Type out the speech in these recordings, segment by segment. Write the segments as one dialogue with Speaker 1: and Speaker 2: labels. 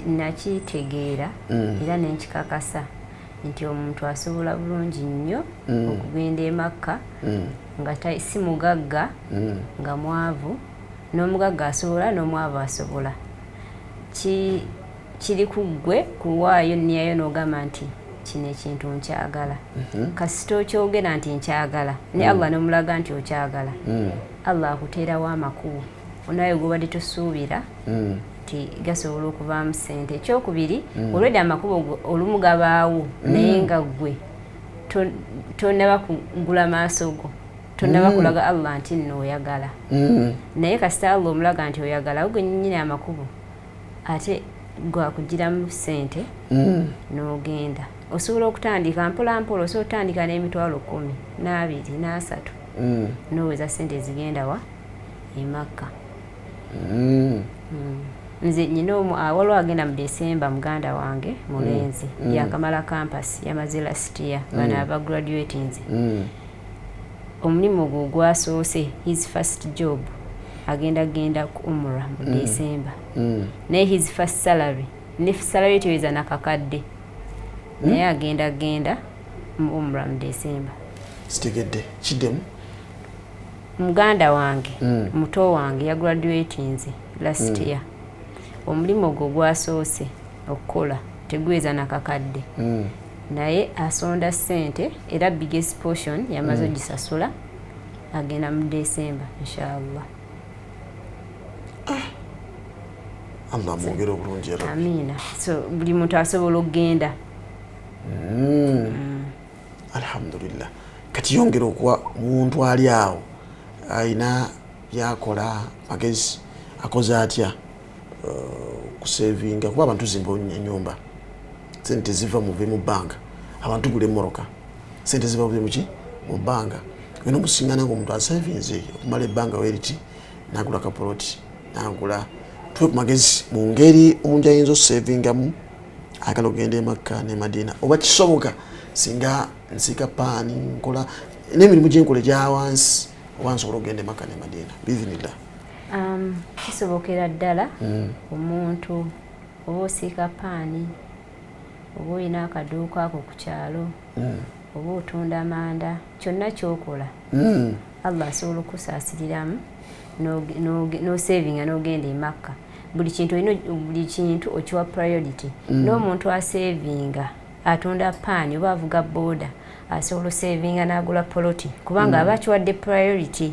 Speaker 1: nakitegeera era nenkikakasa nti omuntu asobola bulungi nnyo okugenda e Makkah nga si mugagga nga mwavu, n'omugagga asobola n'omwavu asobola. Kiri ku ggwe kuwaayo nniyayo n'ogamba nti kino ekintu nkyagala. Kasita okyogera nti nkyagala ne Allah n'omulaga nti okyagala, Allah akuteerawo amakubo onayo gobadde tosuubira nti gasobola okuvaamu ssente. Ekyokubiri, olwedde amakubo olumu gabaawo naye nga ggwe tonnaba kugula maaso go, tonnaba kulaga Allah nti nno oyagala. Naye kasita Allah omulaga nti oyagala, gwe nnyini amakubo ate gwakugiramu ssente n'ogenda. Osobola okutandika mpola mpola, osobola okutandika n'emitwalo 10, 20, 30 n'oweza ssente zigenda wa e Makkah. Nze nyina waliwo agenda mu December muganda wange mulenzi yakamala campus yamaze last year bano aba graduating. Omulimu gwo gwasoose, his first job agenda ku umrah mu December. Naye his first salary ne salary teweza nakakadde, naye agenda mu umrah mu December.
Speaker 2: Sitegedde kiddemu
Speaker 1: muganda wange muto wange ya graduating last year. Omulimu gwo gwasoose okukola tegweza nakakadde, naye asonda ssente era biggest portion yamaze ogisasula, agenda mu December inshallah.
Speaker 2: Allah mwogere obulungi era.
Speaker 1: Amina. So buli muntu asobola okugenda.
Speaker 2: Alhamdulillah. Kati yongera okuwa muntu ali awo ayina byakola magezi akoze atya kusavinga kuba abantu zimba ennyumba, sente ziva mu banka, abantu gule moroka, sente ziva mu banka. Wino musingana ngo omuntu asavinze okumala ebbanga weriti nagula kaporoti nagula tuwe ku magezi mu ngeri omuntu ayinza osavingamu akala okugenda e Makkah ne Madina oba kisoboka singa nsika paani nkola n'emirimu gyenkola gyawansi oba nsobola okugenda e Makkah ne Madina biizinillah.
Speaker 1: Kisobokera ddala omuntu oba osiika paani oba olina akaduuka ako ku kyalo oba otunda amanda, kyonna kyokola Allah asobola okusaasiriramu n'osavinga n'ogenda e Makkah. Buli kintu okiwa priority. N'omuntu asavinga atunda paani oba avuga boda asobola osavinga n'agula poloti kubanga aba akiwadde priority.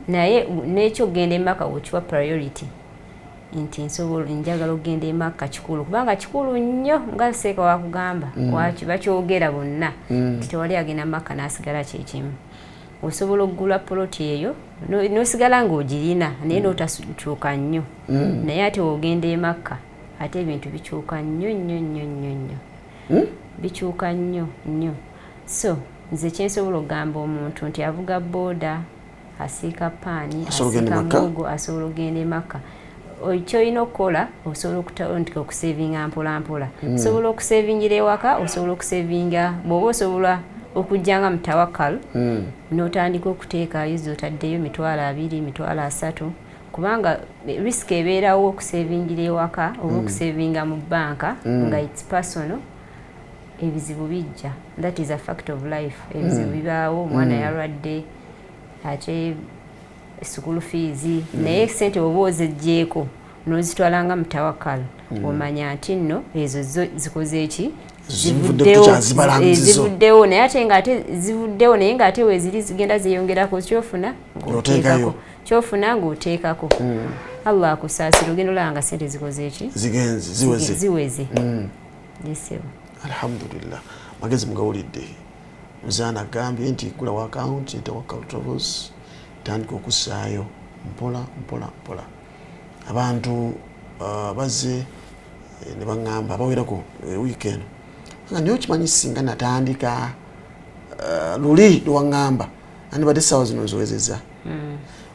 Speaker 1: Naye n'ekyo ogenda e Makkah okiwa priority nti nsobola njagala okugenda e Makkah kikulu kubanga kikulu nnyo nga seeka wakugamba bakyogera bonna nti tewali agenda Makkah n'asigala kyekimu. Osobola okugula poloti eyo n'osigala ng'ogirina naye n'otakyuka nnyo, naye ate ogenda e Makkah ate ebintu bikyuka nnyo bikyuka nnyo. So nze kyensobola okugamba omuntu nti avuga boda asiika paani asiika mugo asobola okugenda e Makkah. Kyolina okukola osobola okutandika okusavinga mpola mpola. Osobola okusavingira ewaka, osobola okusavinga bw'oba osobola okujjanga mu tawakkal n'otandika okuteekayo z'otaddeyo $20, $30 kubanga risk ebeerawo okusavingira ewaka oba okusavinga mu banka nga it's personal. Ebizibu bijja, that is a fact of life. Ebizibu bibaawo, omwana yalwadde ate school fees, naye sente oba ozeggyeko n'ozitwalanga mu tawakkal omanya nti nno ezo zikoze eki zivuddewo naye ate ng'ate zivuddewo naye ng'ate weeziri zigenda zeeyongerako kyofuna ng'oteekako kyofuna ng'oteekako. Allah akusaasira ogenda olaba nga sente zikoze eki ziweze. Yesebo.
Speaker 2: Alhamdulillah. Magezi mugawulidde muzaana agambye nti gula wa account Tawakkal Travels tandika okussaayo mpola. Abantu bazze ne baŋŋamba bawerako weekend nga niyo kimanyi singa natandika luli lwaŋŋamba andibadde essaawa zino nziwezezza.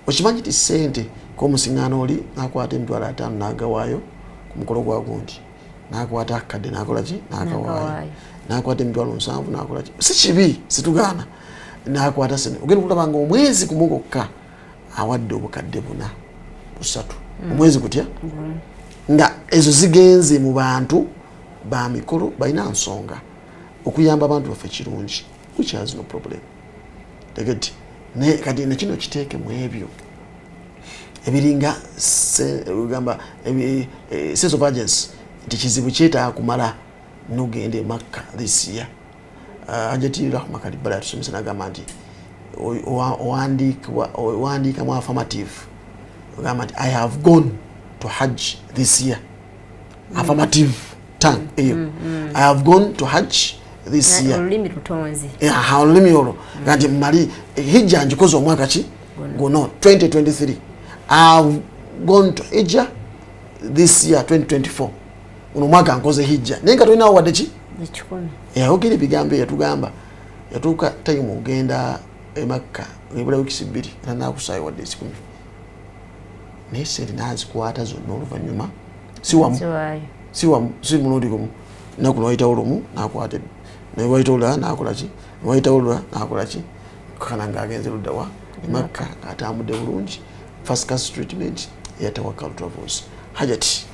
Speaker 2: Okimanyi ti ssente k'omusiŋŋaano oli n'akwata $50 n'agawaayo ku mukolo gwa gundi, n'akwata akadde n'akola ki n'akawaayo, n'akwata $7,000 n'akola ki, si kibi situgaana, n'akwata sente. Ogenda okulaba nga omwezi kumugokka awadde obukadde 4 3 omwezi gutya nga ezo zigenze mu bantu ba mikolo balina nsonga okuyamba abantu baffe kirungi, which has no problem. Tegeti ne kati na kino kiteeke mu ebyo ebiringa ugamba sense of urgency nti kizibu kyetaaga kumala nogende Makkah this year. Hajati rahmakali bala tusomesa nagamba nti owandiika mu affirmative ugamba nti I have gone to Hajj this year. Affirmative tongue eyo I have gone to Hajj this year.
Speaker 1: Olulimi lutonzi.
Speaker 2: Olulimi olwo nti mali hijja njikoze omwaka ki guno 2023. I have gone to Hijja this year 2024. Uno mwaka nkoze hijja. Nenga tulina wadde ki?
Speaker 1: Ekikumi.
Speaker 2: Ogere bigambo yatugamba yatuuka time ogenda Makkah ebula wiki 2 era nakusaayo wadde 10. Naye sente nazikwata zonna oluvannyuma si mulundi gumu naku nawayitawo lumu nakwate nawayita olulala nakola ki nawayita olulala nakola ki kana ng'agenze luddawa Makkah atambudde bulungi first class treatment ya Tawakkal Travels. Hajati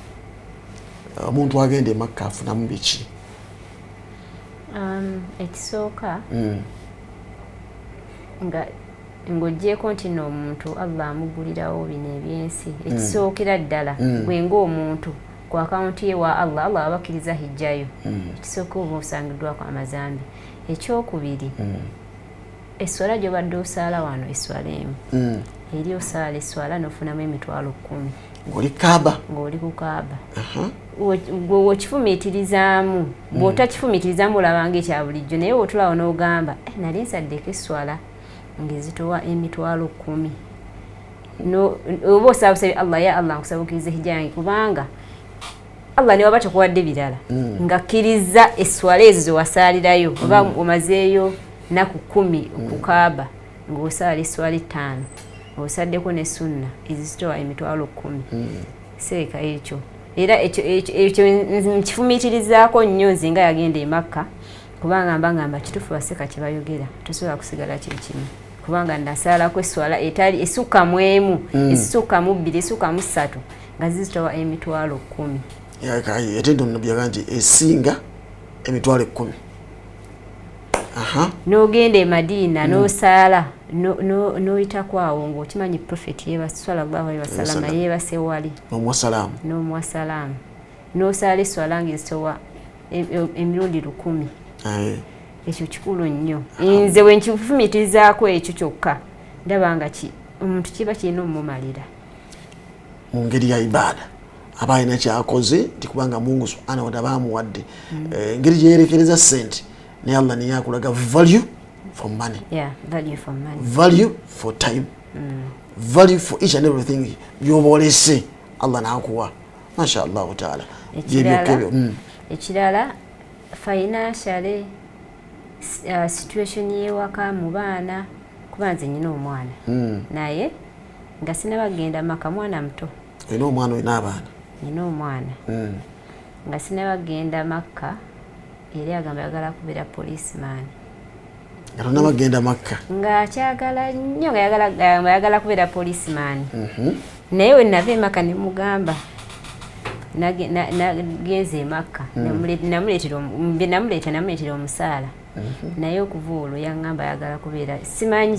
Speaker 2: omuntu agende Makkah afunamu biki?
Speaker 1: Ekisooka nga ng'oggyeko nti n'omuntu Allah amugulirawo bino ebyensi ekisookera ddala gwe ng'omuntu ku akawunti ye wa Allah abakkiriza hijjayo ekisooka oba osangiddwako amazambi. Ekyokubiri esswala gy'obadde osaala wano esswala emu eri osaala esswala n'ofunamu emitwalo 10 ng'oli ku Kaaba. Bw'okifumiitirizaamu bw'otakifumiitirizaamu olabanga ekya bulijjo naye bw'otulawo n'ogamba nali nsaddeko esswala ng'ezitowa emitwalo 10 oba osaabusabye Allah ya Allah nkusaba okkiriza hijja yange kubanga Allah ne waba takuwadde birala ng'akkiriza esswala ezo ze wasaalirayo oba omazeeyo naku 10 ku Kaaba ng'osaala esswala 5 osaddeko ne sunna ezitowa emitwalo 10 seeka ekyo era ekyo nkifumiitirizaako nnyo nze nga yagenda e Makkah kubanga mbangamba kituufu baseka kye bayogera tosobola kusigala kyekimu kubanga nasaalako esswala etali esukka mu emu esukka mu 2 esukka mu 3 nga zizitowa emitwalo 10
Speaker 2: ate ndo nabyaga nti esinga emitwalo 10.
Speaker 1: N'ogenda e Madina n'osaala n'oyitako awo ng'okimanyi Prophet sallallahu alaihi wasallam yeebase wali n'omuwasalaamu n'osaala esswala ng'ezitowa emirundi 10. Ekyo kikulu nnyo. Nze bwe nkifumiitirizaako ekyo kyokka ndaba nga omuntu kiba kirina omumumalira
Speaker 2: mu ngeri ya ibaada aba alina kyakoze nti kubanga Mungu subhanahu wa ta'ala bamuwadde engeri gyeyerekereza ssente naye Allah niye akulaga value for money.
Speaker 1: Value for money.
Speaker 2: Value for time. Value for each and everything byobolese Allah n'akuwa masha Allah ta'ala.
Speaker 1: Ekirala financially situation y'ewaka mu baana kuba nze nyina omwana naye nga sinabagenda Makkah mwana muto.
Speaker 2: Olina omwana olina abaana?
Speaker 1: Nyina omwana nga sinabagenda Makkah era agamba yagala kubeera policeman.
Speaker 2: Nga tonabagenda Makkah?
Speaker 1: Nga kyagala nnyo nga yagala kubeera policeman. Naye we nava e Makkah ne mugamba nagenze e Makkah namuleetera omusaala naye okuva olwo yaŋŋamba yagala kubeera simanyi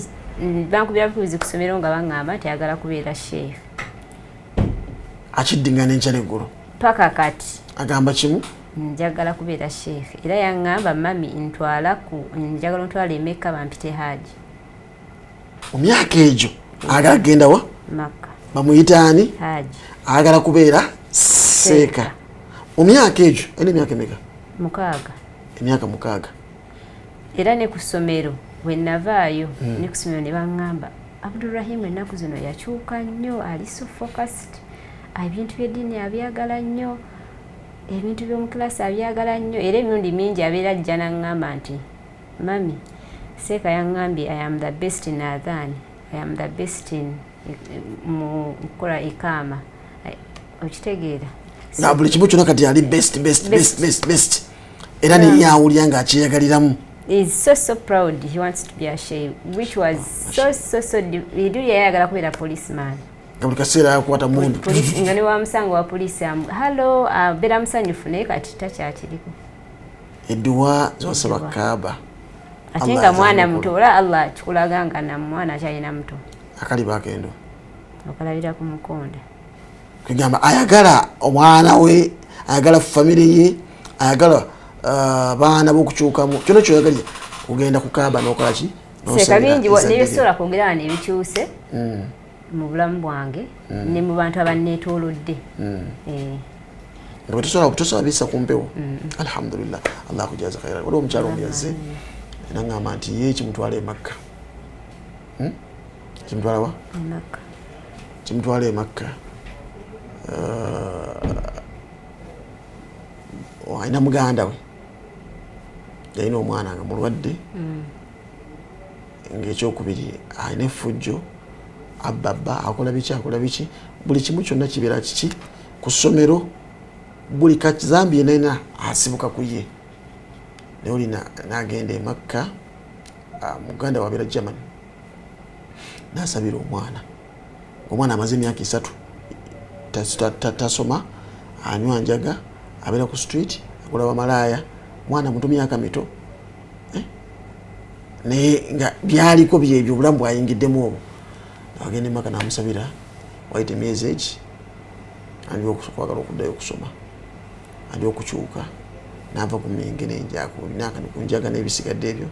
Speaker 1: bankubira bukubizi ku ssomero nga baŋŋamba nti ayagala kubeera sheikh.
Speaker 2: Akiddingana enkya n'eggulu
Speaker 1: paka kati
Speaker 2: agamba kimu
Speaker 1: njagala kubeera sheikh era yaŋŋamba mami njagala ontwala e Mecca bampite haji.
Speaker 2: Mu myaka egyo agala kugenda wa
Speaker 1: Makkah
Speaker 2: bamuyitaani
Speaker 1: haji
Speaker 2: agala kubeera seeka. Mu myaka egyo alina emyaka emeka?
Speaker 1: 6.
Speaker 2: Emyaka 6.
Speaker 1: Era ne ku ssomero bwe navaayo ne ku ssomero ne baŋŋamba Abdulrahim ennaku zino yakyuka nnyo ali so focused ebintu by'eddiini abyagala nnyo ebintu by'omu kilasi abyagala nnyo era emirundi mingi abeera ajja n'aŋŋamba nti mami seeka yaŋŋambye I am the best in adhan, I am the best in mu kukola ikaama okitegeera
Speaker 2: nga buli kimu kyonna kati ali best era niye awulira ng'akyeyagaliramu.
Speaker 1: He's so proud he wants to be a sheikh which was so yayagala kubeera policeman.
Speaker 2: buli kaseera yakwata mundu
Speaker 1: nga ne wamusanga wa poliisi halo beera musanyufu naye kati takyakiriko
Speaker 2: edduwa zosaba kaaba
Speaker 1: ate nga mwana muto ola Allah kikulaga nga na mwana akyalina muto
Speaker 2: akaliba akendo
Speaker 1: okalabira ku mukonda
Speaker 2: kugamba ayagala omwana we ayagala family ye ayagala baana bokukyukamu kyona kyoyagalira kugenda ku kaaba n'okola ki
Speaker 1: seeka bingi nebisobola kwogera nebikyuse mu bulamu bwange ne mu bantu abanneetoolodde
Speaker 2: tosobola bisa ku mpewo alhamdulillah allah akujaza khaira waliwo omukyalo omuyazze nangamba nti ye kimutwala e Makka kimutwala wa kimutwala e Makka ayina muganda we yalina omwana nga mulwadde ng'ekyokubiri ayina effujjo ababa akola biki buli kimu kyonna kibeera kiki ku ssomero buli kazambi yenena asibuka ku ye naye olina n'agenda e Makka muganda wabeera Germany n'asabira omwana amaze emyaka 3 tasoma anywa njaga abeera ku street akola bamalaaya mwana muto myaka mito naye nga byaliko byebyo obulamu bwayingiddemu obwo agenda e Makka n'amusabira wayita emyezi egi andi okwagala okuddayo okusoma andi okukyuka n'ava ku menge ku njaga n'ebisigadde ebyo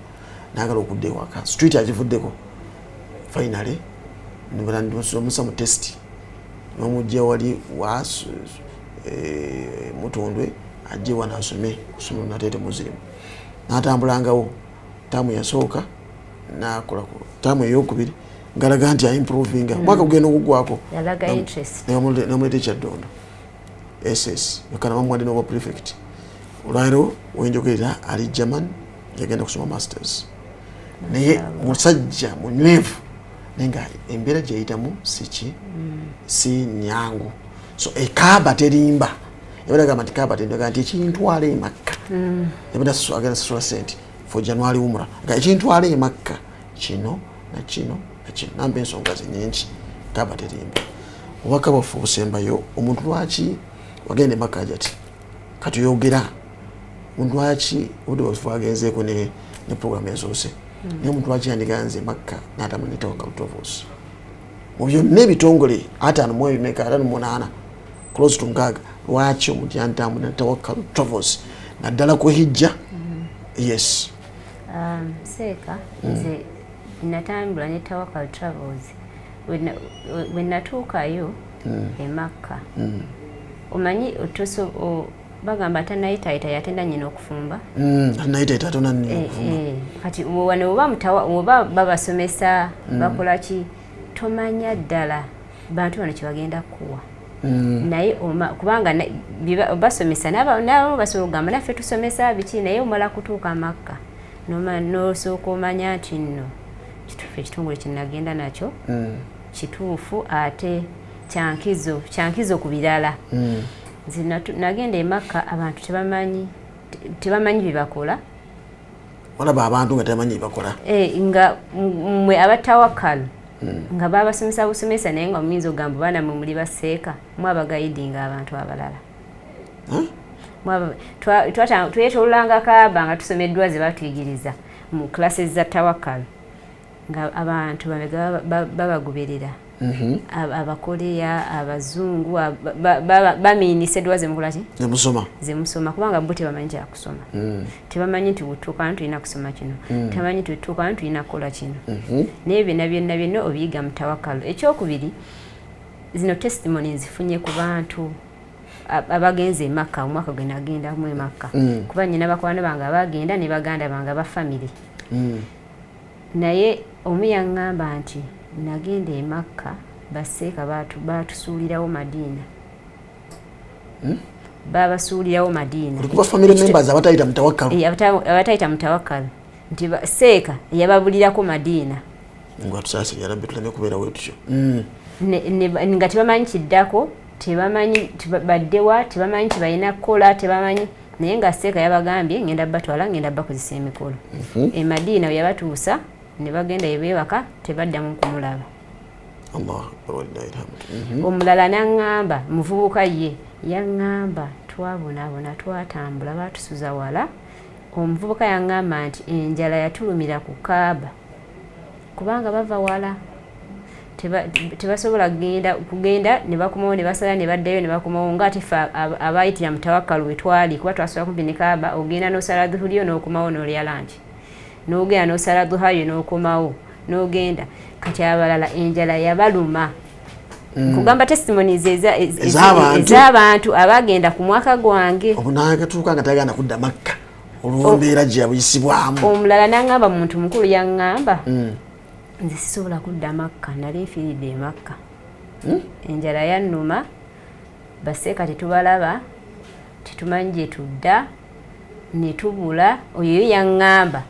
Speaker 2: n'agala okudda ewaka street agivuddeko finally omusa mu test n'omujja wali mutondwe ajje wana asome kusoma natete muzirimu n'atambulangawo taamu yasooka n'akolako taamu eyokubiri ngalaga nti aimprovinga mwaka kugenda okugwako namuleta ekyaddondo ss yokana bamwadde n'oba prefect olwaliro wenjogerera ali German yagenda kusoma masters naye musajja munywevu naye nga embeera gyeyitamu si nyangu so ekaaba terimba yabadde agamba nti kaaba terimba nti ekintwala e Makka yabadde agenda sasula sente for January umra nga ekintwala e Makka kino nakino nambe ensonga zinyingi kaaba terimba obubaka bwaffe obusembayo omuntu lwaki wagenda e Makka ajati katuyogera omuntu lwaki obudde bwaffe agenzeeko ne program ezoose naye omuntu lwaki yandiganze e Makka n'atamanyi Tawakkal Travels mu byonna ebitongole 5 close to 6 lwaki omuntu yantambula ne Tawakkal Travels naddala ku hijja yes
Speaker 1: seeka nze natambula ne Tawakkal Travels when natuukayo e Makka omanyi bagamba tanayitaayita yatenda nyina okufumba
Speaker 2: tanayitaayita atona nnyo okufumba
Speaker 1: kati wano oba babasomesa bakolaki tomanya ddala bantu bano kyebagenda kuwa naye kubanga basomesa nabo basobola okugamba naffe tusomesa biki naye omala kutuuka Makka nosooka omanya nti nno kituufu ekitongole kyenagenda nakyo kituufu ate kyankizo ku birala nagenda e Makka abantu tebamanyi byebakola
Speaker 2: olaba abantu nga tebamanyi byebakola
Speaker 1: nga mmwe abatawakkal nga babasomesa busomesa naye nga muyinza okugamba baana mwe muli baseeka mwabagayidinga abantu abalala twetolulanga kaaba nga tusomeddwa ze batuyigiriza mu classes za Tawakkal nga abantu babagoberera abakoleya abazungu bamiinisa eddwa zemukolaki zemusoma kubanga bo tebamanyi kyakusoma tebamanyi nti bwetuuka nti tulina kusoma kino tebamanyi nti bwetuuka nti tulina kukola kino naye byonna obiyiga mu Tawakkal. Ekyokubiri zino testimony nzifunye ku bantu abagenze e Makka omwaka gwe nagendamu e Makka kuba nyina bakwano bange abagenda ne baganda bange aba family naye omu yaŋŋamba nti nagenda e Makka baseeka batusuulirawo Madiina babasuulirawo Madiina
Speaker 2: kuba family members abatayita mu Tawakkal
Speaker 1: abatayita mu Tawakkal nti seeka yababulirako Madiina
Speaker 2: ngwatusase yarabbe tuleme kubeera wetyo
Speaker 1: nga tebamanyi kiddako tebamanyi baddewa tebamanyi tibalina kukola tebamanyi naye nga seeka yabagambye ngenda batwala ngenda bakozesa emikolo e Madiina we yabatuusa ne bagenda ebeewaka tebaddamu kumulaba
Speaker 2: Allah walillahi alhamdu.
Speaker 1: Omulala n'aŋŋamba muvubuka ye yaŋŋamba twabonaabona twatambula baatusuza wala. Omuvubuka yaŋŋamba nti enjala yatulumira ku Kaaba kubanga bava wala tebasobola kugenda ne bakomawo ne basala ne baddayo ne bakomawo ng'ate ffe abayitira mu tawakkalu we twali kuba twasula kumpi ne Kaaba ogenda n'osala dhuhuri yo n'okomawo n'olya langi n'ogenda n'osala dhuha yo n'okomawo n'ogenda kati abalala enjala yabaluma. Kugamba testimonies ez'abantu abagenda ku mwaka gwange
Speaker 2: obunagatuuka nga tagenda kudda Makkah olw'embeera gye yabuyisibwamu.
Speaker 1: Omulala n'aŋŋamba muntu mukulu yaŋŋamba nze sisobola kudda Makkah nali nfiiridde e Makkah. Enjala yannuma baseeka tetubalaba tetumanyi gye tudda ne tubula. Oyo yaŋŋamba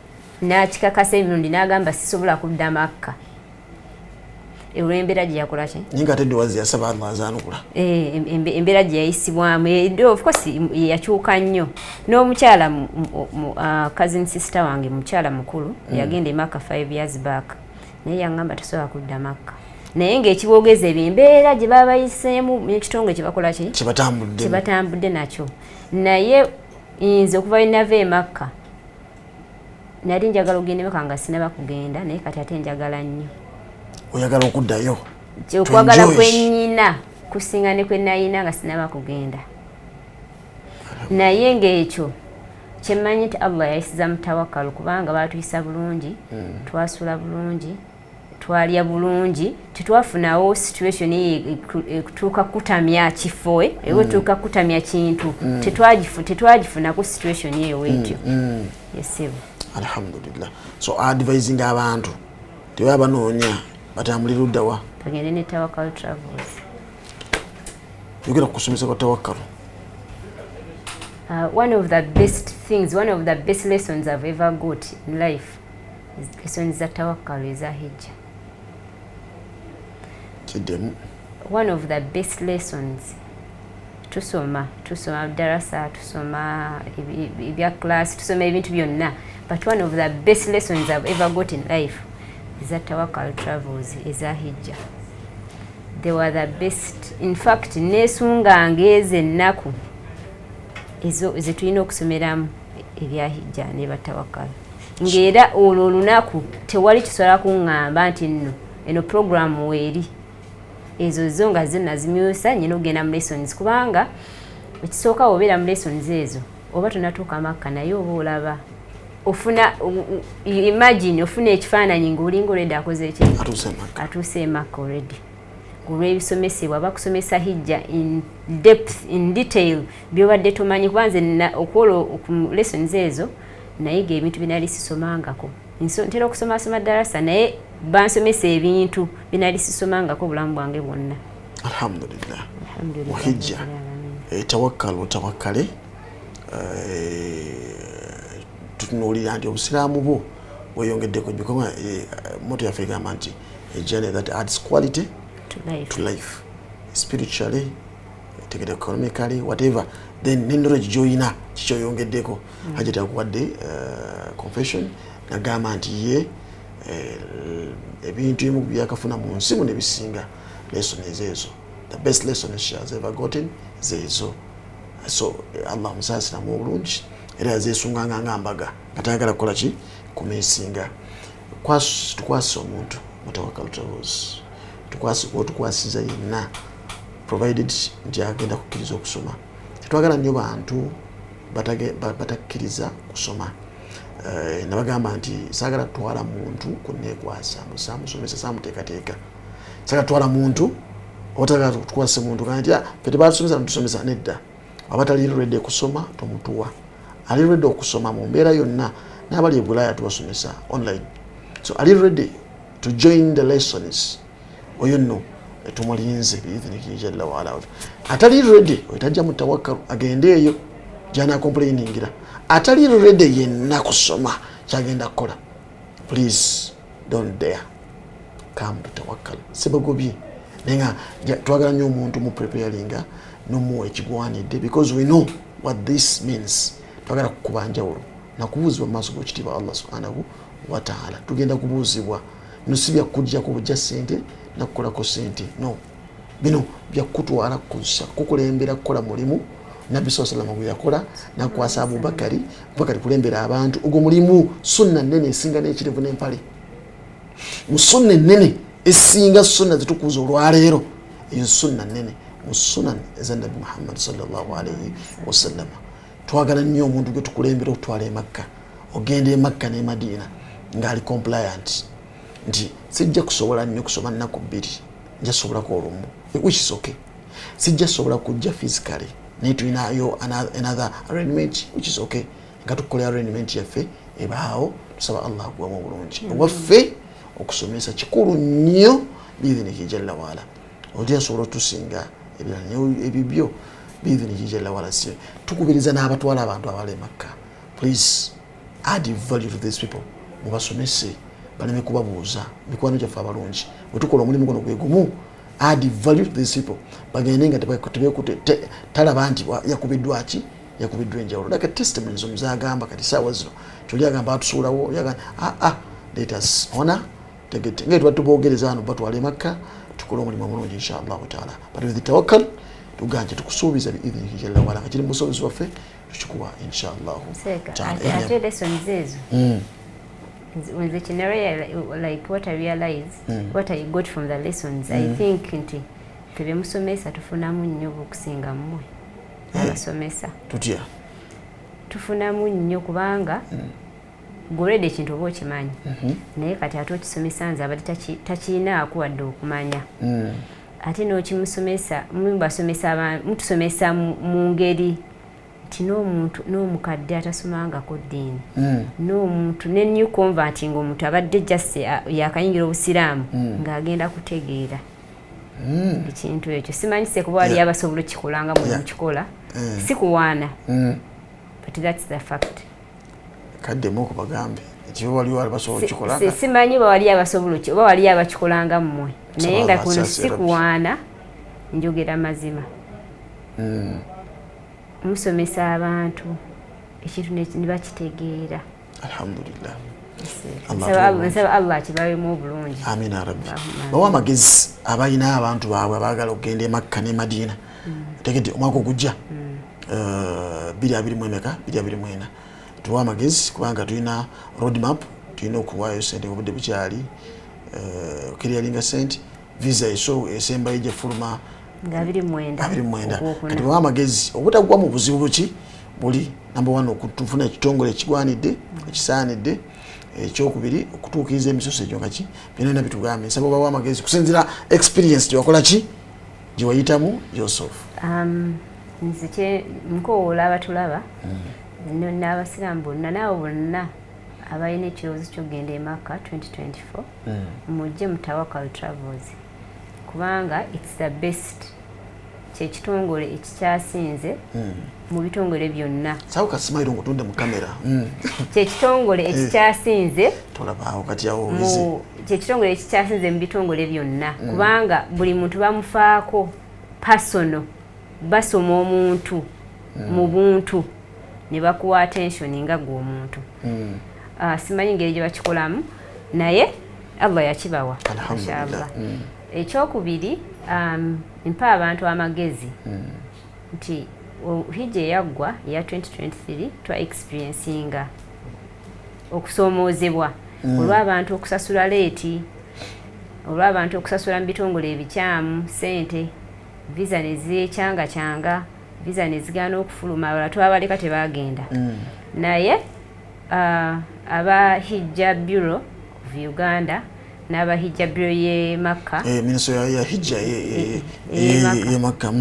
Speaker 1: n'akikakasa emirundi n'agamba sisobola kudda Makkah. Olw'embeera gye yakola ki?
Speaker 2: Naye ng'ate eddoboozi yasaba Allah azaanukula.
Speaker 1: Embeera gye yayisibwamu of course yakyuka nnyo. N'omukyala cousin sister wange mukyala mukulu yagenda e Makkah 5 years back naye yaŋŋamba tasobola kudda Makkah. Naye ng'ekiboogeza ebyo embeera gye baba bayiseemu n'ekitongole kye bakola ki? Kye batambudde nakyo. Naye nze okuva we nava e Makkah nali njagala okugenda e Makkah nga sinaba kugenda naye kati ate njagala nnyo.
Speaker 2: Oyagala okuddayo?
Speaker 1: Okwagala kwe nnyina kusinga ne kwe nayina nga sinaba kugenda. Naye ng'ekyo kyemmanyi nti Allah yayisiza mu tawakkalu kubanga baatuyisa bulungi, twasula bulungi, twalya bulungi, tetwafunawo situation ekutuuka kutamya kifo etuuka kutamya kintu tetwagifuna ku situation eyo etyo. Yesebo.
Speaker 2: Alhamdulillah. So advising abantu tebaba banoonya batambulira luddawa?
Speaker 1: Tugende ne Tawakal Travels.
Speaker 2: Yogera kusomesa kwa Tawakal.
Speaker 1: One of the best lessons I've ever got in life is lessons za Tawakal eza hijja. One of the best lessons tusoma darasa, tusoma ebya class, tusoma ebintu byonna, but one of the best lessons I've ever got in life is that Tawakal Travels eza hijja. They were the best. In fact, nesunga ngeze ennaku ezo zetulina okusomeramu ebya hijja ne batawakal. Ng'era olwo olunaku tewali kisobola kuŋŋamba nti nno eno program weeri. Ezo zo nga zonna zimyusa nyina ogenda mu lessons kubanga ekisooka obeera mu lessons ezo oba tonatuuka Makka naye oba olaba ofuna imagine ofuna ekifaananyi ng'olinga olwedde akoze eki atuuse e Makka already. Olw'ebisomesebwa bakusomesa hijja in depth, in detail byobadde tomanyi kubanze okwola lessons ezo nayiga ebintu binali sisomangako. Ntera okusoma darasa naye bansomesa ebintu binali sisomangako obulamu bwange bwonna.
Speaker 2: Alhamdulillah. Hijja tawakkale tutunuulira nti obusiraamu bwo bweyongeddeko bikoma moto yaffe egamba nti a journey that adds quality to life spiritually, economically, whatever, then knowledge joyina kikyoyongeddeko. Hajjati akuwadde confession nagamba nti ye ebintu ebimu byakafuna mu nsi mu nebisinga lesson ezo. The best lesson she has ever gotten zezo. So Allah musasira mu bulungi era yazeesunganga ng'ambaga atayagala kukola ki kumeesinga. Tukwasa omuntu Mutawakkal Travels tukwasiza yenna provided nti agenda kukkiriza okusoma. Tetwagala nnyo bantu batakkiriza kusoma. Nabagamba nti saagala twala muntu kunneekwasa musamusomesa samuteekateeka. Saagala twala muntu otagala tukwase muntu kanti fete batusomesa ntusomesa nedda. Abatali ready kusoma tomutuwa. Ali ready okusoma mu mbeera yonna n'abali e Bulaaya tubasomesa online. So ali ready to join the lessons. Oyo nno tumulinze biidhini jalla wa ala. Atali ready oitajja mu Tawakkal agende eyo jana complainingira. Atali ready yenna kusoma kyagenda kukola. Please don't dare come to Tawakkal. Sebagobi nenga twagala nnyo omuntu mu preparinga nomu ekigwanidde because we know what this means. Twagala kukubanjawulo na kubuuzibwa maaso g'ekitiibwa Allah subhanahu wa ta'ala. Tugenda kubuuzibwa nosibya kujja ku bujja ssente nakukolako sente no bino byakutwala kusa kukulembera kukola mulimu nabbi sallallahu alaihi wasallam yakola nakwasa Abubakari kulembera abantu ogwo mulimu sunna nene esinga n'ekirevu n'empale mu sunna nene esinga sunna zitukuza olwaleero eyo sunna nene mu sunan eza Nabbi Muhammad sallallahu alaihi wasallam twagala nnyo omuntu gwe tukulembera otwala e Makkah ogenda e Makkah ne Madina ngali compliant nti sijja kusobola nnyo kusoma nnaku bbiri nja sobolako olumu which is okay sijja sobola kujja physically naye tulinayo another arrangement which is okay nga tukola arrangement yaffe ebaawo tusaba Allah akuwamu obulungi owaffe okusomesa kikulu nnyo biidhinihi jalla waala oti asobola tusinga ebibyo biidhinihi jalla waala si tukubiriza n'abatwala abantu abali e Makkah please add value to these people mubasomese baleme kubabuuza mikwano gyaffe abalungi bwe tukola omulimu guno gwe gumu add value to these people bagende nga talaba nti yakubiddwa ki yakubiddwa enjawulo like testimonies omuzagamba kati saawa zino kyoli agamba atusuulawo let us honor tegete nga tubatubogereza wano batwale Makkah tukole omulimu omulungi inshallah taala but with the tawakkal tuganje tukusuubiza biidhinihi jalla waala kiri musobozi waffe tukikuwa inshallah
Speaker 1: ate lessons ezo when the like what I realize what I got from the lessons I think nti tebemusomesa tufunamu nnyo okusinga mmwe abasomesa
Speaker 2: tutya
Speaker 1: tufunamu nnyo kubanga golede ekintu oba okimanyi naye kati ate okisomesa nze abadde takiinaako wadde okumanya ate n'okimusomesa mutusomesa mu ngeri nti n'omukadde atasomangako ddiini n'omuntu ne new convert ng'omuntu abadde just yakayingira obusiraamu ng'agenda kutegeera ekintu ekyo simanyise kuba wali abasobola okikolanga mu kikola si kuwaana but that's the fact
Speaker 2: kaddemu okubagambe ekyo waliwo abasobola okikolanga
Speaker 1: simanyi bawali abasobola oba wali abakikolanga mmwe naye nga kuno si kuwaana njogera mazima musomesa abantu ekintu ne bakitegeera
Speaker 2: alhamdulillah
Speaker 1: nsaba Allah kibawemu obulungi
Speaker 2: amina rabbi bawa amagezi abalina abantu baabwe abaagala okugenda e Makkah ne Madina tegedde omwaka ogujja 2024 tuwa amagezi kubanga tulina road map tulina okuwaayo sente obudde bukyali okiriyalinga sente visa esembayo gye fuluma
Speaker 1: nga 29
Speaker 2: kati bawa amagezi obutagwa mu buzibu buki buli number 1 okutufuna ekitongole ekigwanidde ekisaanidde ekyokubiri okutuukiriza emisoso egyo ngaki byonna bitugambe nsaba bawa amagezi kusinzira experience gyewakola ki gyewayitamu yourself
Speaker 1: nzike nkowoola abatulaba n'abasiraamu bonna naawe bonna abalina ekirowoozo ky'okugenda e Makkah 2024 mujje mu Tawakkal Travels kubanga it's the best kyekitongole ekikyasinze mu bitongole byonna
Speaker 2: sawa kasimairo ngotunde mu kamera
Speaker 1: kyekitongole ekikyasinze
Speaker 2: tolabaawo kati awo
Speaker 1: kyekitongole ekikyasinze mu bitongole byonna kubanga buli muntu bamufaako personal basoma omuntu mu buntu ne bakuwa attention nga gwe omuntu simanyi ngeri gye bakikolamu naye Allah yakibawa inshallah ekyokubiri mpa abantu amagezi nti hijja eyaggwa ya 2023 twa experiencinga okusoomoozebwa olw'abantu okusasula leeti olw'abantu okusasula mu bitongole ebikyamu sente visa ne zeekyanga visa ne zigaana okufuluma abalala twabaleka tebagenda naye abahijja bureau of Uganda n'abahijja bureau ye Makkah
Speaker 2: ministry ya hijja ye Makkah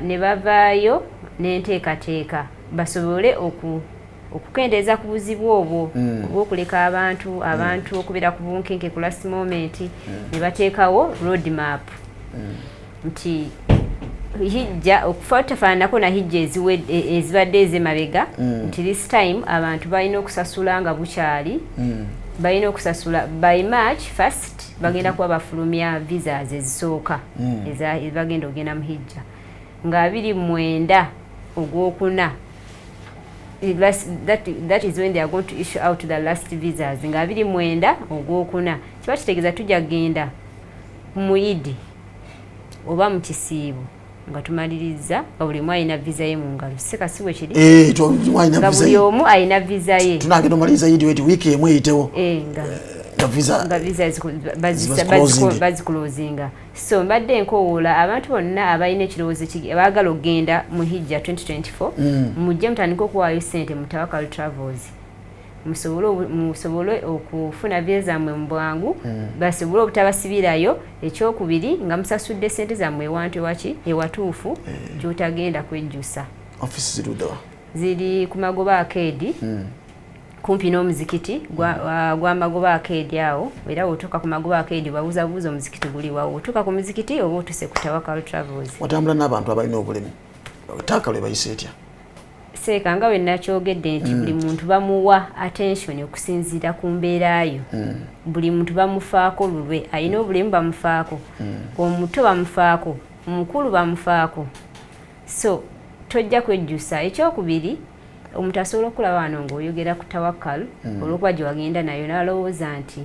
Speaker 1: ne bavaayo n'enteekateeka basobole okukendeeza ku buzibu obwo obw'okuleka abantu okubeera ku bunkenke ku last moment ne bateekawo road map nti hijja okufaananako na hijja ezibadde ez'emabega nti this time abantu balina okusasula nga bukyali balina okusasula by March 1st bagenda kuba bafulumya visas ezisooka bagenda okugenda mu hijja nga 29 ogwokuna that is when they are going to issue out the last visas nga 29 ogwokuna kiba kitegeeza tujja kugenda muyidi oba mu kisiibo nga tumaliriza nga buli omu alina visa ye mu ngalo sikasiwe kiri nga buli omu alina visa ye
Speaker 2: tunagenda omaliriza yidi weti wiiki emu eyitewo
Speaker 1: nga visa bazikulozinga so mbadde nkowoola abantu bonna abalina ekirowoozo abaagala okgenda mu hijja 2024 mujje mutandika okuwaayo ssente mu Tawakkal Travels musobole okufuna visa zammwe mu bwangu basobole obutabasibirayo ekyokubiri nga musasudde ssente zammwe ewantu ewatuufu gyotagenda kwejjusa.
Speaker 2: Office ziruddawa
Speaker 1: ziri ku Magoba Arcade kumpi n'omuzikiti gwa Magoba Arcade awo era otuuka ku Magoba Arcade babuuzabuuza omuzikiti guli wawo otuuka ku muzikiti oba otuse ku Tawakkal Travels.
Speaker 2: Watambula n'abantu abalina obulemu Tawakkal bayise etya?
Speaker 1: Seeka nga bwe nakyogedde nti buli muntu bamuwa attention okusinziira ku mbeerayo buli muntu bamufaako lulwe alina obulemu bamufaako omuto bamufaako omukulu bamufaako so tojja kwejjusa. Ekyokubiri omuntu asobola okulaba wano ng'oyogera ku Tawakkal olw'okuba gye wagenda nayo n'alowooza nti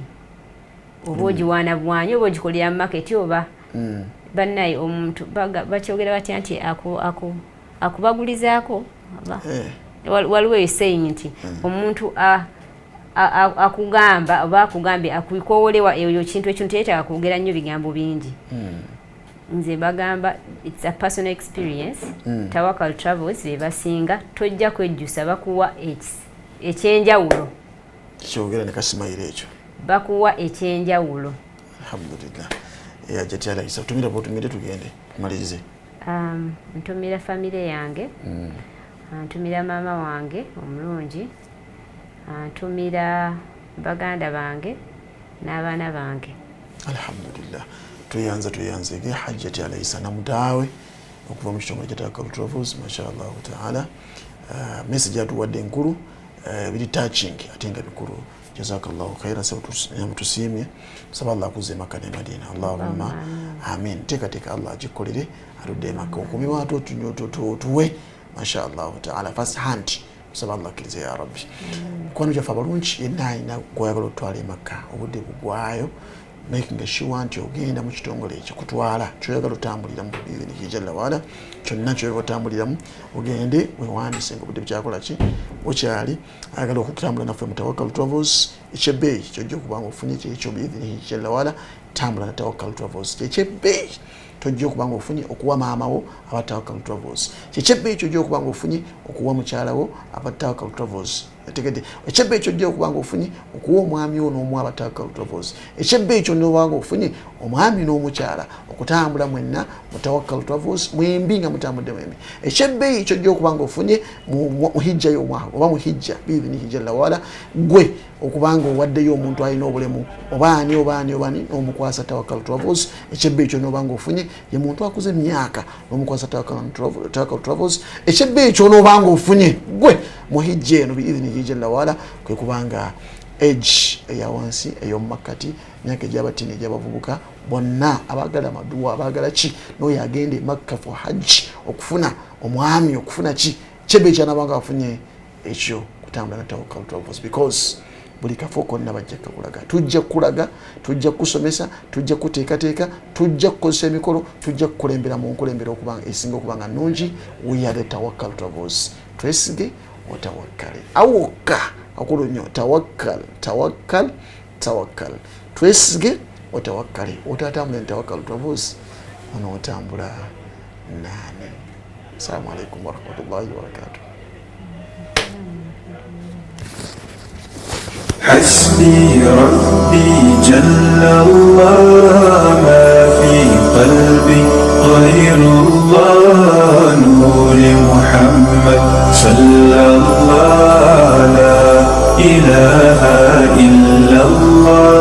Speaker 1: oba ogiwaana bwanyi oba ogikolera mu maketi oba bannaye omuntu bakyogera batya nti akubagulizaako waliwo eseeyi nti omuntu akugamba oba akugambye akukoowolewa eyo kintu ekintu teyeetaaga kwogera nnyo bigambo bingi. Nze bagamba it's a personal experience. Tawakkal Travels be basinga tojja kwejjusa bakuwa ekyenjawulo
Speaker 2: kyogera ne kasimayiro ekyo
Speaker 1: bakuwa ekyenjawulo.
Speaker 2: Alhamdulillah yajja Alayisa tumira botumire tugende tumalirize.
Speaker 1: Ntumira famire yange ntumira maama wange omulungi ntumira baganda bange n'abaana bange.
Speaker 2: Alhamdulillah tuyanze ge Hajjati Alayisa namutaawe okuva mu kitongole kya Tawakkal Travels mashallah taala. Message atuwadde nkulu biri touching ate nga bikulu. Jazakallahu khairan tusiimye saba Allah akuze Makkah ne Madina. Allahumma amin. Teka Allah agikolere aludde Makkah okumi watu tuwe mashallah taala first hand saba Allah kirize ya Rabbi. Kwanu kyafa balungi yenna alina gwayagala otwala Makkah obudde bugwayo making sure nti ogenda mu kitongole ekyo kutwala kyoyagala otambulira mu bibiri hijalla wala kyonna kyoyagala otambuliramu ogende wewandiise nga obudde bukyakola ki okyali ayagala okutambula naffe mu Tawakkal Travels ekyebbeeyi kyojja okubanga ofunye ekyo bibiri hijalla wala tambula na Tawakkal Travels ekyebbeeyi tojja okubanga ofunye okuwa maamawo aba Tawakkal Travels ekyebbeeyi kyojja okubanga ofunye okuwa mukyalawo aba Tawakkal Travels. Tegede ekyebbeeyi kyojja okubanga ofunye okuwa omwami wo n'omu aba Tawakkal Travels ekyebbeeyi kyonna obanga ofunye omwami n'omukyala okutambula mwenna mu Tawakkal Travels mwembi nga mutambudde mwembi ekyebbeeyi kyojja okubanga ofunye mu hijja y'omwaka oba mu hijja bibiri hijja wala gwe okubanga owaddeyo omuntu alina obulemu obaani n'omukwasa Tawakkal Travels ekyebbeeyi kyonna obanga ofunye ye muntu akuze emyaka n'omukwasa Tawakkal Travels ekyebbeeyi kyonna obanga ofunye gwe mu hijja eno biidhini hijja wala kwe kubanga age eya wansi ey'omumakkati myaka egy'abatini egy'abavubuka bonna abagala maduwa abagala ki n'oyo agende Makkah for hajj okufuna omwami okufuna ki kyebbeeyi kyanabanga afunye ekyo kutambula na Tawakkal Travels because buli kafo konna bajja kukulaga tujja kusomesa tujja kuteekateeka tujja kukozesa emikolo tujja kukulembera mu nkulembera okubanga esinga okubanga nnungi we are the Tawakkal Travels twesige otawakkale awoka akulu nnyo tawakkal twesige otawakkale otatambula Tawakkal Travels onootambula nani. Assalamu alaikum warahmatullahi wabarakatuh.
Speaker 3: حسبي ربي جل الله ما في قلبي غير الله نور محمد صلى الله لا إله إلا الله